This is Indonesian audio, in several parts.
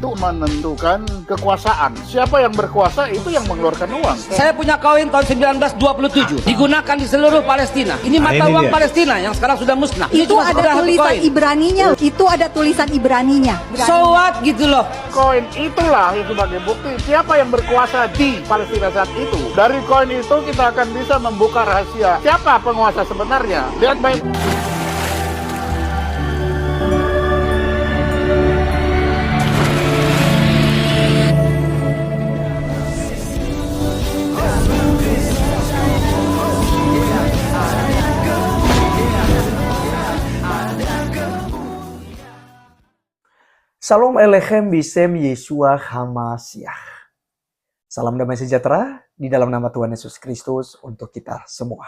itu menentukan kekuasaan. Siapa yang berkuasa itu yang mengeluarkan uang. Saya punya koin tahun 1927 digunakan di seluruh Palestina. Ini mata uang Palestina yang sekarang sudah musnah. Itu ada tulisan Ibraninya. Itu ada tulisan Ibraninya. So what gitu loh. Koin itulah yang sebagai bukti siapa yang berkuasa di Palestina saat itu. Dari koin itu kita akan bisa membuka rahasia siapa penguasa sebenarnya. Lihat baik. Shalom Elechem Bisem Yeshua Hamasiah. Salam damai sejahtera di dalam nama Tuhan Yesus Kristus untuk kita semua.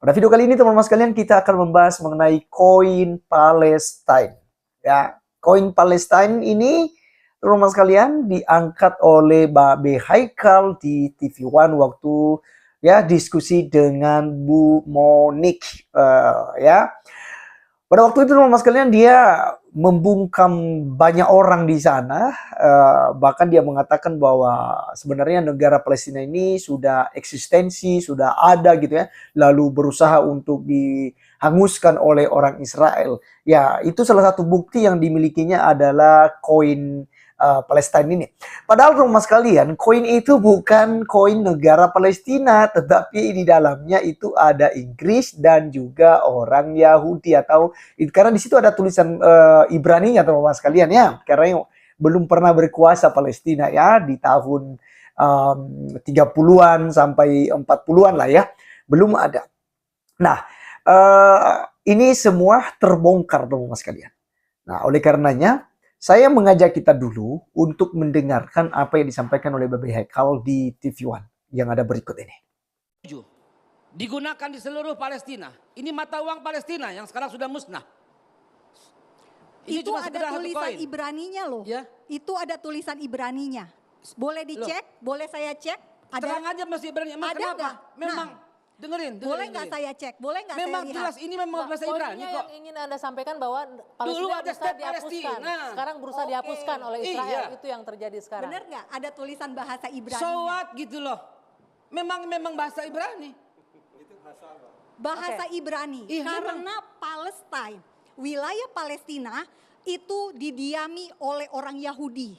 Pada video kali ini teman-teman sekalian kita akan membahas mengenai koin Palestine. Ya, koin Palestine ini teman-teman sekalian diangkat oleh Babe Haikal di TV One waktu ya diskusi dengan Bu Monik ya. Pada waktu itu teman-teman sekalian dia membungkam banyak orang di sana, bahkan dia mengatakan bahwa sebenarnya negara Palestina ini sudah eksistensi, sudah ada gitu ya, lalu berusaha untuk dihanguskan oleh orang Israel. Ya, itu salah satu bukti yang dimilikinya adalah koin Palestina ini. Padahal teman-teman sekalian, koin itu bukan koin negara Palestina, tetapi di dalamnya itu ada Inggris dan juga orang Yahudi atau karena di situ ada tulisan Ibraninya teman-teman sekalian ya, karena belum pernah berkuasa Palestina ya di tahun 30-an sampai 40-an lah ya, belum ada. Nah, ini semua terbongkar teman-teman sekalian. Nah, oleh karenanya saya mengajak kita dulu untuk mendengarkan apa yang disampaikan oleh Babe Haikal di TV One yang ada berikut ini. Digunakan di seluruh Palestina. Ini mata uang Palestina yang sekarang sudah musnah. Ini itu ada tulisan Ibraninya loh. Ya? Itu ada tulisan Ibraninya. Boleh dicek? Boleh saya cek? Ada? Terang aja masih Ibrani. Emang ada kenapa? nggak? Memang dengerin. Boleh nggak saya cek? Boleh nggak saya lihat? Memang jelas ini memang bahasa Ibrani kok. Yang ingin Anda sampaikan bahwa Dulu Palestina ada berusaha state dihapuskan. Palestina. Sekarang berusaha dihapuskan oleh Israel. Iya. Itu yang terjadi sekarang. Bener nggak? Ada tulisan bahasa Ibrani. So what gitu loh. Memang bahasa Ibrani. Bahasa Ibrani. Iya, Karena Palestine, wilayah Palestina itu didiami oleh orang Yahudi.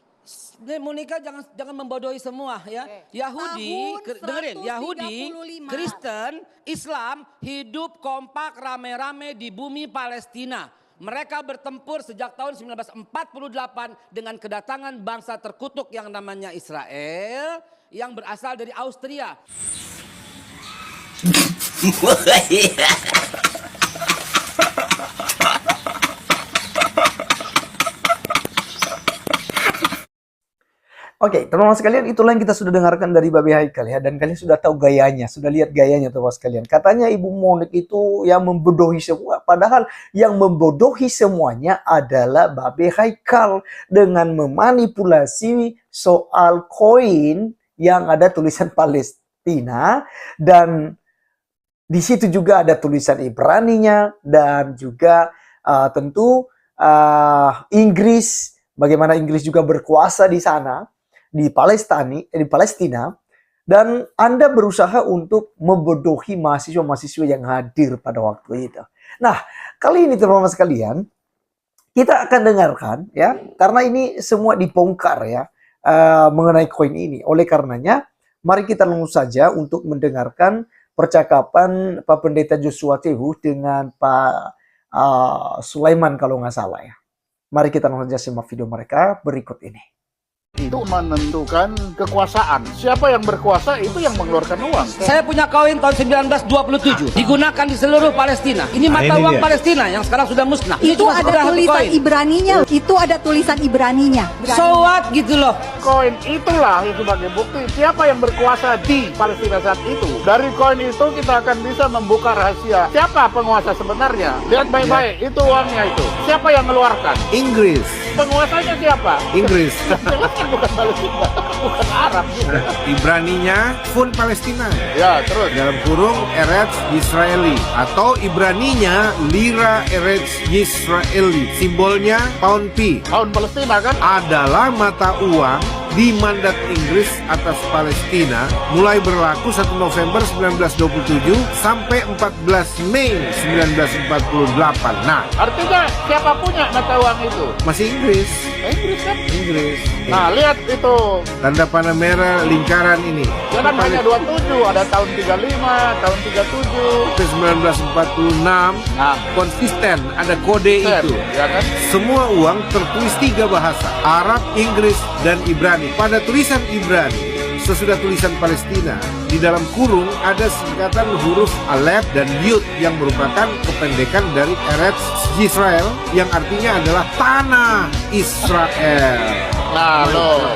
Monica jangan membodohi semua ya. Yahudi, dengerin, Yahudi, 135. Kristen, Islam hidup kompak rame-rame di bumi Palestina. Mereka bertempur sejak tahun 1948 dengan kedatangan bangsa terkutuk yang namanya Israel yang berasal dari Austria. Oke, teman-teman sekalian, itulah yang kita sudah dengarkan dari Babe Haikal ya, dan kalian sudah tahu gayanya, sudah lihat gayanya teman-teman sekalian. Katanya Ibu Monik itu yang membodohi semua, padahal yang membodohi semuanya adalah Babe Haikal dengan memanipulasi soal koin yang ada tulisan Palestina dan di situ juga ada tulisan Ibraninya dan juga tentu Inggris, bagaimana Inggris juga berkuasa di sana. Di Palestina, dan Anda berusaha untuk membodohi mahasiswa-mahasiswa yang hadir pada waktu itu. Nah, kali ini teman-teman sekalian, kita akan dengarkan ya, karena ini semua dibongkar ya mengenai koin ini. Oleh karenanya, mari kita langsung saja untuk mendengarkan percakapan Pak Pendeta Joshua Tehu dengan Pak Sulaiman kalau nggak salah ya. Mari kita langsung saja simak video mereka berikut ini. Itu menentukan kekuasaan. Siapa yang berkuasa itu yang mengeluarkan uang. Saya punya koin tahun 1927 digunakan di seluruh Palestina. Ini mata uang Palestina yang sekarang sudah musnah. Itu ada tulisan Ibraninya. Itu ada tulisan Ibraninya. So what gitu loh. Koin itulah yang sebagai bukti siapa yang berkuasa di Palestina saat itu. Dari koin itu kita akan bisa membuka rahasia siapa penguasa sebenarnya. Lihat baik-baik, itu uangnya itu. Siapa yang mengeluarkan? Inggris. penguasanya siapa? Inggris. Jelas kan bukan Palestina, bukan Arab juga. Ibraninya pun Palestina. Ya, terus. Dalam kurung Eretz Yisraeli atau Ibraninya Lira Eretz Yisraeli. Simbolnya pound P. Tahun Palestina kan? Adalah mata uang di mandat Inggris atas Palestina mulai berlaku 1 November 1927 sampai 14 Mei 1948. Nah, Artinya siapa punya mata uang itu? masih Inggris. Inggris kan? Inggris. Nah, lihat itu. Tanda panah merah lingkaran ini. Dia kan hanya 27, ada tahun 35, tahun 37. 1946 Nah, konsisten, ada kode itu. ya kan? Semua uang tertulis 3 bahasa, Arab, Inggris, dan Ibrani. Pada tulisan Ibrani, sesudah tulisan Palestina, di dalam kurung ada singkatan huruf Alef dan Yud yang merupakan kependekan dari Eretz Yisrael yang artinya adalah tanah Israel. Nah, loh.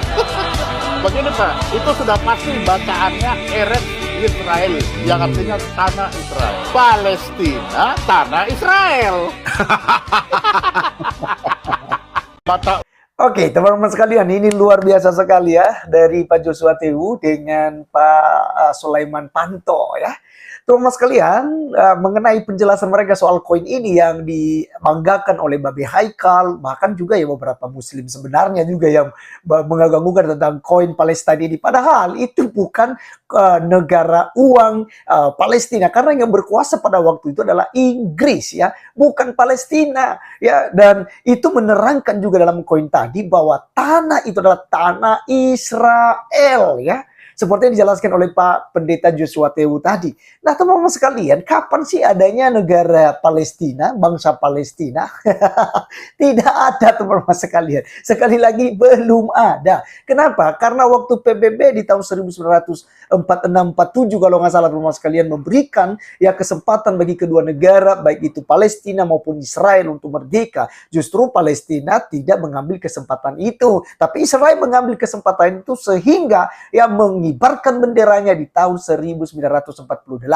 Begini Pak, itu sudah pasti bacaannya Eretz Yisrael, yang artinya tanah Israel. Palestina, tanah Israel. Mata Oke, teman-teman sekalian, ini luar biasa sekali ya dari Pak Joshua Tewu dengan Pak Sulaiman Panto ya. Teman-teman sekalian, mengenai penjelasan mereka soal koin ini yang dibanggakan oleh Babe Haikal, bahkan juga ya beberapa muslim sebenarnya juga yang mengagung-agungkan tentang koin Palestina ini. Padahal itu bukan negara uang Palestina, karena yang berkuasa pada waktu itu adalah Inggris ya, bukan Palestina ya. Dan itu menerangkan juga dalam koin tadi bahwa tanah itu adalah tanah Israel ya. Seperti yang dijelaskan oleh Pak Pendeta Joshua Tewu tadi. Nah, teman-teman sekalian, kapan sih adanya negara Palestina, bangsa Palestina? Tidak ada, teman-teman sekalian. Sekali lagi, belum ada. Kenapa? Karena waktu PBB di tahun 1946-47, kalau nggak salah, teman-teman sekalian, memberikan ya kesempatan bagi kedua negara, baik itu Palestina maupun Israel untuk merdeka. Justru Palestina tidak mengambil kesempatan itu. Tapi Israel mengambil kesempatan itu sehingga ya mengibarkan benderanya di tahun 1948.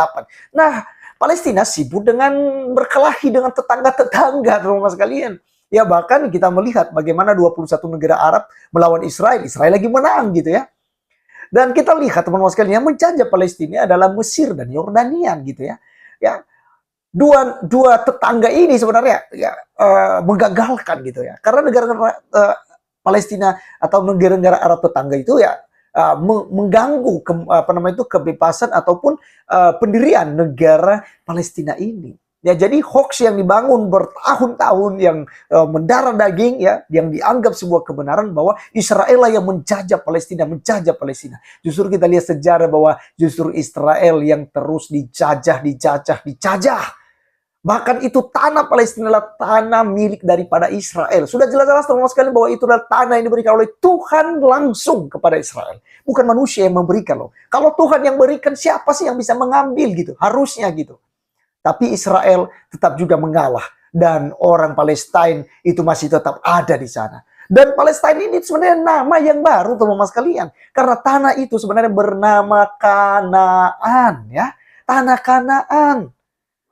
Nah, Palestina sibuk dengan berkelahi dengan tetangga-tetangga, teman-teman sekalian. Ya, bahkan kita melihat bagaimana 21 negara Arab melawan Israel. Israel lagi menang gitu ya. Dan kita lihat, teman-teman sekalian, yang menjajah Palestina adalah Mesir dan Yordania gitu ya. Ya, dua tetangga ini sebenarnya ya, menggagalkan gitu ya. Karena negara-negara Palestina atau negara-negara Arab tetangga itu ya mengganggu kebebasan ataupun pendirian negara Palestina ini. Ya, jadi hoax yang dibangun bertahun-tahun yang mendarah daging ya, yang dianggap sebuah kebenaran bahwa Israel lah yang menjajah Palestina. Justru kita lihat sejarah bahwa justru Israel yang terus dijajah. Bahkan itu tanah Palestina adalah tanah milik daripada Israel. Sudah jelas-jelas teman-teman sekalian bahwa itu adalah tanah yang diberikan oleh Tuhan langsung kepada Israel. Bukan manusia yang memberikan loh. Kalau Tuhan yang berikan, siapa sih yang bisa mengambil gitu? Harusnya gitu. Tapi Israel tetap juga mengalah. Dan orang Palestina itu masih tetap ada di sana. Dan Palestina ini sebenarnya nama yang baru teman-teman sekalian. Karena tanah itu sebenarnya bernama Kanaan ya. Tanah Kanaan.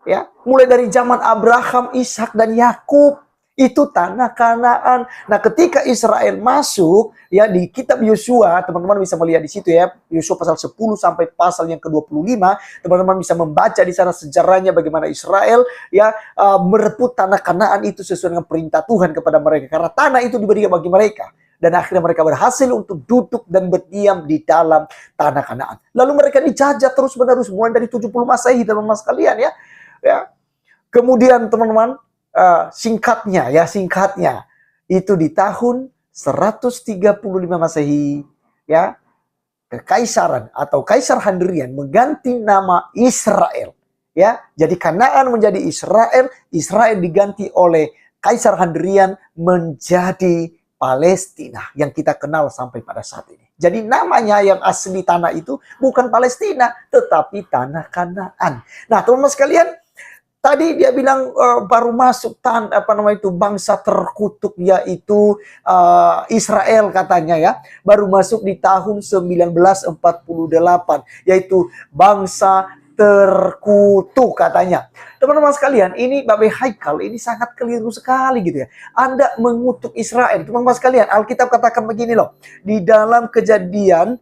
Ya, mulai dari zaman Abraham, Ishak dan Yakub itu tanah Kanaan. Nah, ketika Israel masuk ya di kitab Yosua, teman-teman bisa melihat di situ ya, Yosua pasal 10 sampai pasal yang ke-25, teman-teman bisa membaca di sana sejarahnya bagaimana Israel ya merebut tanah Kanaan itu sesuai dengan perintah Tuhan kepada mereka, karena tanah itu diberikan bagi mereka. Dan akhirnya mereka berhasil untuk duduk dan berdiam di dalam tanah Kanaan. Lalu mereka dijajah terus-menerus mulai dari 70 Masehi, teman-teman sekalian ya. Ya. Kemudian teman-teman, singkatnya itu di tahun 135 Masehi ya, kekaisaran atau Kaisar Hadrian mengganti nama Israel ya. Jadi Kanaan menjadi Israel, Israel diganti oleh Kaisar Hadrian menjadi Palestina yang kita kenal sampai pada saat ini. Jadi namanya yang asli tanah itu bukan Palestina, tetapi tanah Kanaan. Nah, teman-teman sekalian, tadi dia bilang baru masuk bangsa terkutuk yaitu Israel katanya ya. Baru masuk di tahun 1948 yaitu bangsa terkutuk katanya. Teman-teman sekalian, ini Babe Haikal ini sangat keliru sekali gitu ya. Anda mengutuk Israel. Teman-teman sekalian, Alkitab katakan begini loh. Di dalam Kejadian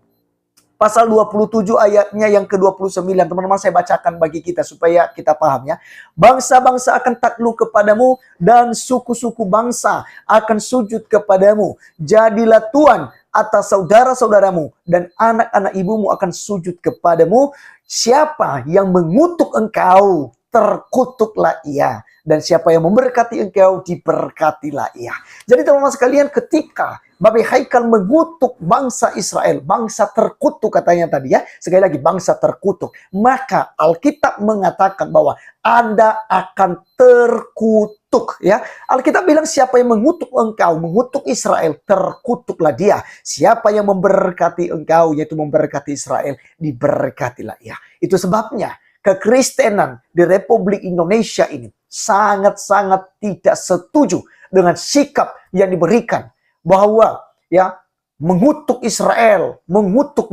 pasal 27 ayatnya yang ke-29. Teman-teman saya bacakan bagi kita supaya kita paham ya. Bangsa-bangsa akan takluk kepadamu dan suku-suku bangsa akan sujud kepadamu. Jadilah tuan atas saudara-saudaramu dan anak-anak ibumu akan sujud kepadamu. Siapa yang mengutuk engkau, terkutuklah ia. Dan siapa yang memberkati engkau, diberkatilah ia. Jadi teman-teman sekalian, ketika Babe Haikal mengutuk bangsa Israel, bangsa terkutuk katanya tadi ya. Sekali lagi, bangsa terkutuk. Maka Alkitab mengatakan bahwa Anda akan terkutuk ya. Alkitab bilang siapa yang mengutuk engkau, mengutuk Israel, terkutuklah dia. Siapa yang memberkati engkau, yaitu memberkati Israel, diberkatilah ia. Itu sebabnya kekristenan di Republik Indonesia ini sangat-sangat tidak setuju dengan sikap yang diberikan bahwa ya mengutuk Israel, mengutuk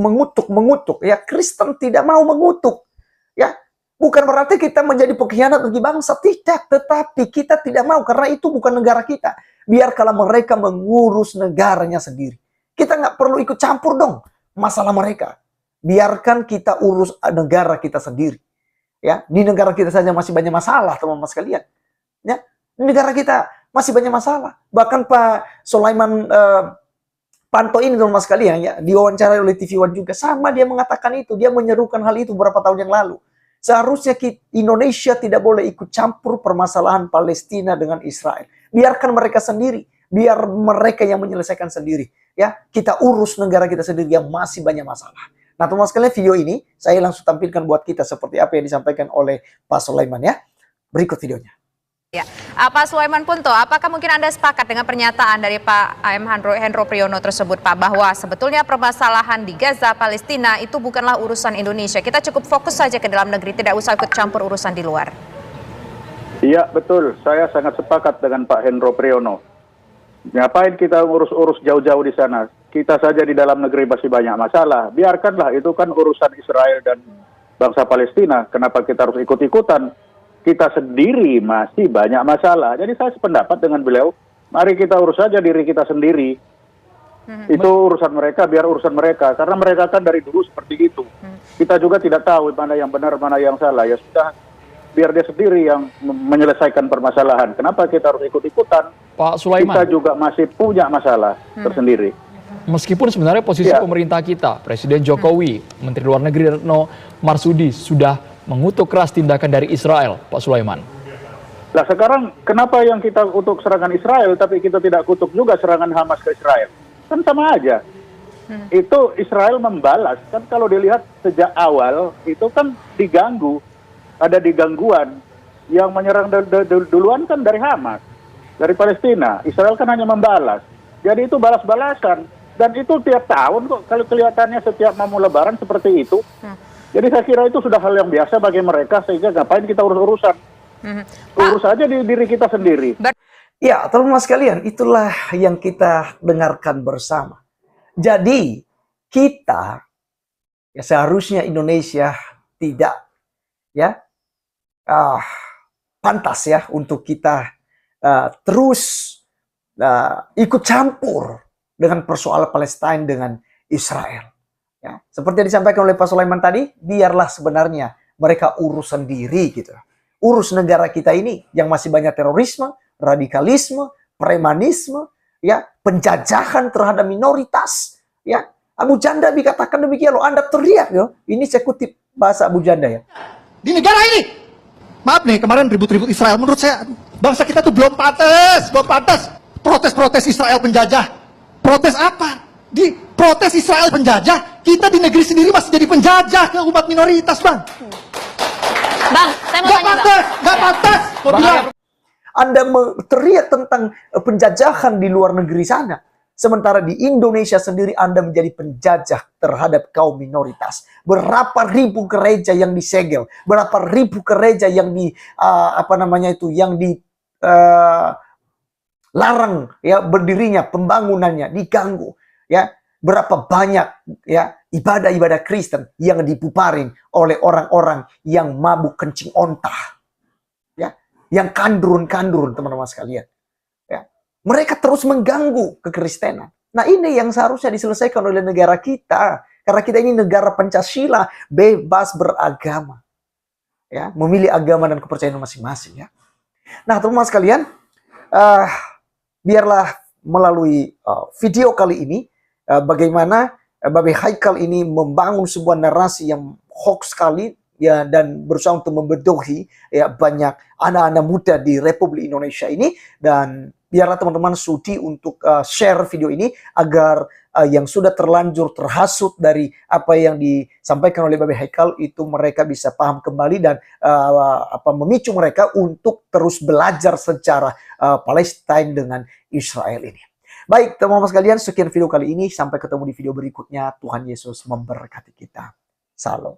ya. Kristen tidak mau mengutuk ya. Bukan berarti kita menjadi pengkhianat bagi bangsa, tidak, tetapi kita tidak mau karena itu bukan negara kita. Biarkanlah mereka mengurus negaranya sendiri. Kita nggak perlu ikut campur dong masalah mereka. Biarkan kita urus negara kita sendiri. Ya, di negara kita saja masih banyak masalah, teman-teman sekalian. Ya, di negara kita masih banyak masalah. Bahkan Pak Sulaiman Panto ini, teman-teman sekalian, ya, diwawancarai oleh TV One juga, sama dia mengatakan itu. Dia menyerukan hal itu beberapa tahun yang lalu. Seharusnya Indonesia tidak boleh ikut campur permasalahan Palestina dengan Israel. Biarkan mereka sendiri, biar mereka yang menyelesaikan sendiri. Ya, kita urus negara kita sendiri yang masih banyak masalah. Nah, teman-teman sekalian, video ini saya langsung tampilkan buat kita seperti apa yang disampaikan oleh Pak Sulaiman ya. Berikut videonya. Ya, Pak Sulaiman Punto, apakah mungkin Anda sepakat dengan pernyataan dari Pak AM Hendro Priyono tersebut, Pak, bahwa sebetulnya permasalahan di Gaza, Palestina itu bukanlah urusan Indonesia. Kita cukup fokus saja ke dalam negeri, tidak usah ikut campur urusan di luar. Iya, betul. Saya sangat sepakat dengan Pak Hendro Priyono. Ngapain kita urus-urus jauh-jauh di sana? Kita saja di dalam negeri masih banyak masalah. Biarkanlah, itu kan urusan Israel dan bangsa Palestina. Kenapa kita harus ikut-ikutan? Kita sendiri masih banyak masalah. Jadi saya sependapat dengan beliau, mari kita urus saja diri kita sendiri. Itu urusan mereka, biar urusan mereka. Karena mereka kan dari dulu seperti itu. Kita juga tidak tahu mana yang benar, mana yang salah. Ya sudah, biar dia sendiri yang menyelesaikan permasalahan. Kenapa kita harus ikut-ikutan? Pak Sulaiman, kita juga masih punya masalah tersendiri. Meskipun sebenarnya posisi pemerintah kita, Presiden Jokowi, Menteri Luar Negeri Retno Marsudi sudah mengutuk keras tindakan dari Israel, Pak Sulaiman. Nah sekarang kenapa yang kita kutuk serangan Israel, tapi kita tidak kutuk juga serangan Hamas ke Israel? Kan sama aja. Itu Israel membalas. Kan kalau dilihat sejak awal, itu kan diganggu. Ada digangguan. Yang menyerang duluan kan dari Hamas, dari Palestina. Israel kan hanya membalas. Jadi itu balas-balasan. Dan itu tiap tahun kok, kalau kelihatannya setiap mau lebaran seperti itu. Jadi saya kira itu sudah hal yang biasa bagi mereka, sehingga ngapain kita urus-urusan. Urus aja di diri kita sendiri. Ya, teman-teman sekalian, itulah yang kita dengarkan bersama. Jadi, kita, ya seharusnya Indonesia tidak, ya, pantas ya untuk kita terus ikut campur dengan persoalan Palestina dengan Israel. Ya, seperti yang disampaikan oleh Pak Sulaiman tadi, biarlah sebenarnya mereka urus sendiri gitu. Urus negara kita ini yang masih banyak terorisme, radikalisme, premanisme, ya, penjajahan terhadap minoritas, ya. Abu Janda dikatakan demikian loh, Anda teriak loh. Ini saya kutip bahasa Abu Janda ya. Di negara ini, maaf nih, kemarin ribut-ribut Israel, menurut saya bangsa kita tuh belum pantas. Protes-protes Israel penjajah. Protes apa? Di protes Israel penjajah, kita di negeri sendiri masih jadi penjajah ke umat minoritas, Bang. Bang, saya mau tanya, Bang. Gak pantas. Anda teriak tentang penjajahan di luar negeri sana. Sementara di Indonesia sendiri Anda menjadi penjajah terhadap kaum minoritas. Berapa ribu gereja yang disegel, berapa ribu gereja yang larang ya berdirinya, pembangunannya diganggu. Ya, berapa banyak ya ibadah-ibadah Kristen yang dibubarin oleh orang-orang yang mabuk kencing ontah. Ya, yang kandurun-kandurun teman-teman sekalian. Ya. Mereka terus mengganggu kekristenan. Nah, ini yang seharusnya diselesaikan oleh negara kita. Karena kita ini negara Pancasila, bebas beragama. Ya, memilih agama dan kepercayaan masing-masing ya. Nah, teman-teman sekalian, biarlah melalui video kali ini bagaimana Babe Haikal ini membangun sebuah narasi yang hoax sekali ya, dan berusaha untuk membodohi ya banyak anak-anak muda di Republik Indonesia ini. Dan biarlah teman-teman sudi untuk share video ini agar yang sudah terlanjur terhasut dari apa yang disampaikan oleh Babe Haikal itu mereka bisa paham kembali dan memicu mereka untuk terus belajar sejarah Palestina dengan Israel ini. Baik teman-teman sekalian, sekian video kali ini. Sampai ketemu di video berikutnya. Tuhan Yesus memberkati kita. Salam.